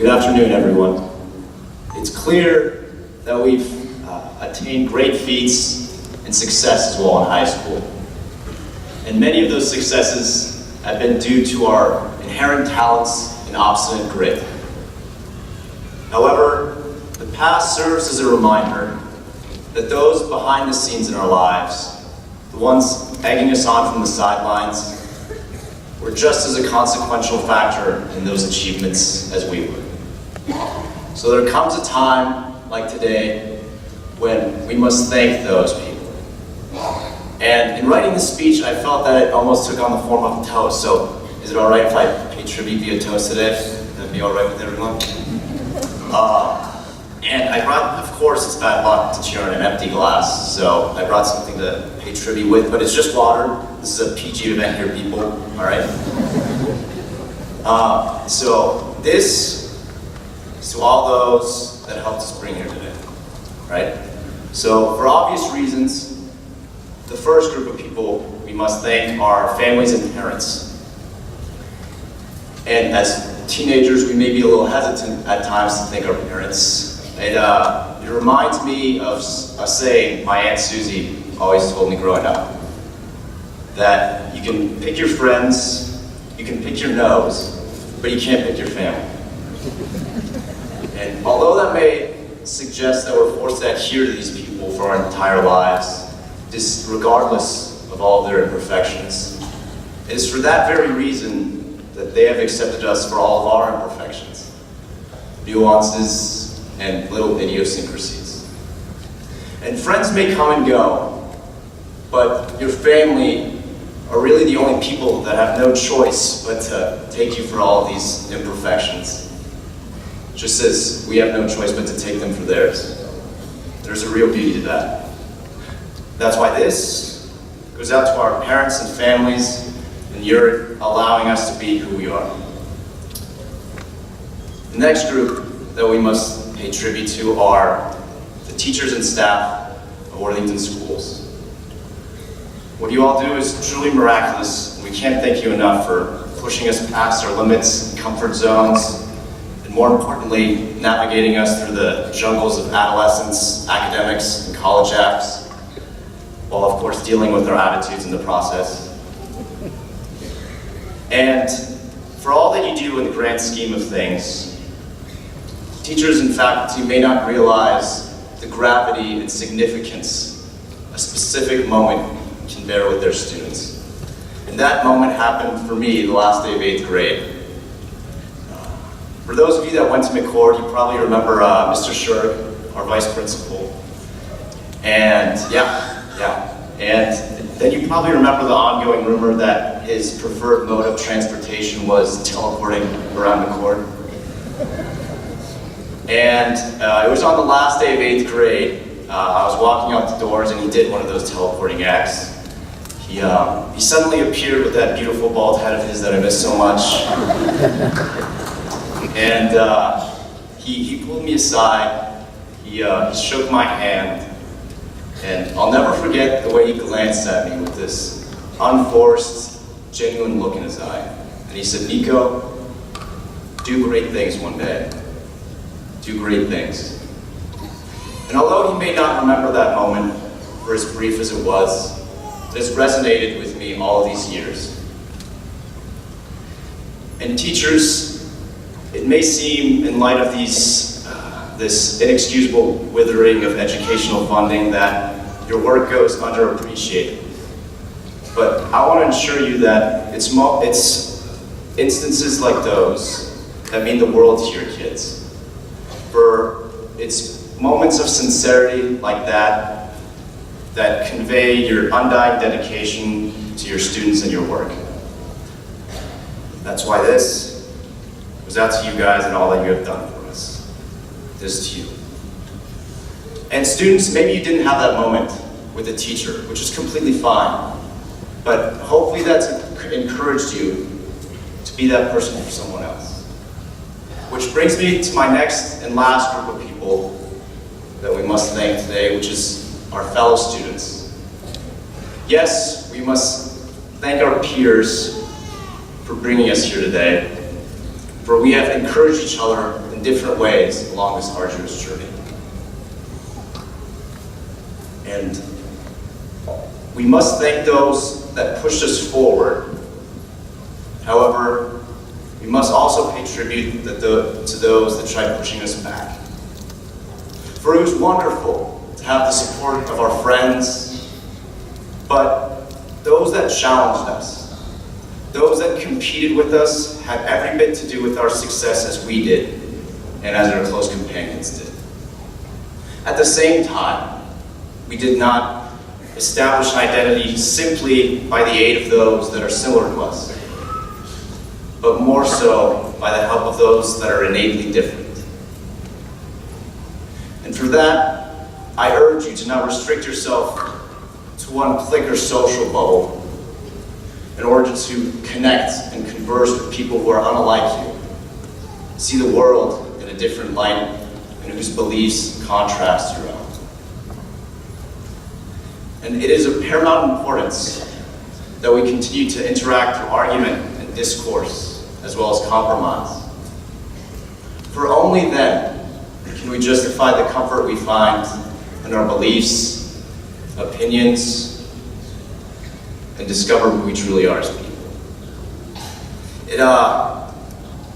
Good afternoon, everyone. It's clear that we've attained great feats and success as well in high school. And many of those successes have been due to our inherent talents and obstinate grit. However, the past serves as a reminder that those behind the scenes in our lives, the ones egging us on from the sidelines, were just as a consequential factor in those achievements as we were. So there comes a time, like today, when we must thank those people. And in writing this speech, I felt that it almost took on the form of a toast. So is it all right if I pay tribute via toast today? That'd be all right with everyone? And I brought, of course, it's bad luck to cheer on an empty glass, so I brought something to pay tribute with, but it's just water. This is a PG event here, people, all right? So this is to all those that helped us bring here today, right? So for obvious reasons, the first group of people we must thank are families and parents. And as teenagers, we may be a little hesitant at times to thank our parents. It reminds me of a saying my Aunt Susie always told me growing up, that you can pick your friends, you can pick your nose, but you can't pick your family. And although that may suggest that we're forced to adhere to these people for our entire lives, regardless of all their imperfections, it is for that very reason that they have accepted us for all of our imperfections, nuances, and little idiosyncrasies. And friends may come and go, but your family are really the only people that have no choice but to take you for all of these imperfections. Just as we have no choice but to take them for theirs. There's a real beauty to that. That's why this goes out to our parents and families, and you're allowing us to be who we are. The next group that we must pay tribute to are the teachers and staff of Worthington Schools. What you all do is truly miraculous, and we can't thank you enough for pushing us past our limits and comfort zones, and more importantly, navigating us through the jungles of adolescence, academics, and college apps, while of course dealing with our attitudes in the process. And for all that you do in the grand scheme of things, teachers and faculty may not realize the gravity and significance a specific moment can bear with their students. And that moment happened for me the last day of 8th grade. For those of you that went to McCord, you probably remember Mr. Shurk, our vice principal. And and then you probably remember the ongoing rumor that his preferred mode of transportation was teleporting around McCord. And it was on the last day of 8th grade. I was walking out the doors and he did one of those teleporting acts. He suddenly appeared with that beautiful bald head of his that I miss so much. And he pulled me aside, he shook my hand, and I'll never forget the way he glanced at me with this unforced, genuine look in his eye. And he said, "Nicko, do great things one day. Do great things." And although he may not remember that moment, for as brief as it was, it has resonated with me all of these years. And teachers, it may seem in light of this inexcusable withering of educational funding that your work goes underappreciated. But I want to assure you that it's instances like those that mean the world to your kids. For it's moments of sincerity like that that convey your undying dedication to your students and your work. That's why this goes out to you guys and all that you have done for us. This to you. And students, maybe you didn't have that moment with a teacher, which is completely fine. But hopefully that's encouraged you to be that person for someone else. Which brings me to my next and last group of people that we must thank today, which is our fellow students. Yes, we must thank our peers for bringing us here today, for we have encouraged each other and different ways along this arduous journey. And we must thank those that pushed us forward. However, we must also pay tribute to those that tried pushing us back. For it was wonderful to have the support of our friends, but those that challenged us, those that competed with us, had every bit to do with our success as we did, and as our close companions did. At the same time, we did not establish an identity simply by the aid of those that are similar to us, but more so by the help of those that are innately different. And for that, I urge you to not restrict yourself to one clique or social bubble in order to connect and converse with people who are unlike you, see the world in a different light, and whose beliefs contrast your own. And it is of paramount importance that we continue to interact through argument and discourse, as well as compromise. For only then can we justify the comfort we find in our beliefs, opinions, and discover who we truly are as people.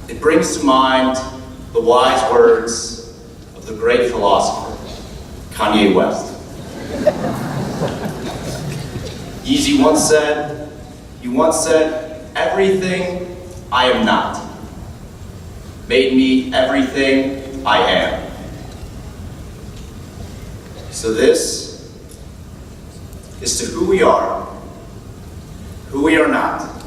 It brings to mind the wise words of the great philosopher, Kanye West. Yeezy once said, "Everything I am not made me everything I am." So this is to who we are not,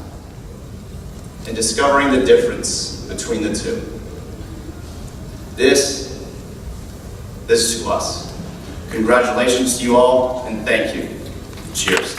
and discovering the difference between the two. This to us. Congratulations to you all, and thank you. Cheers.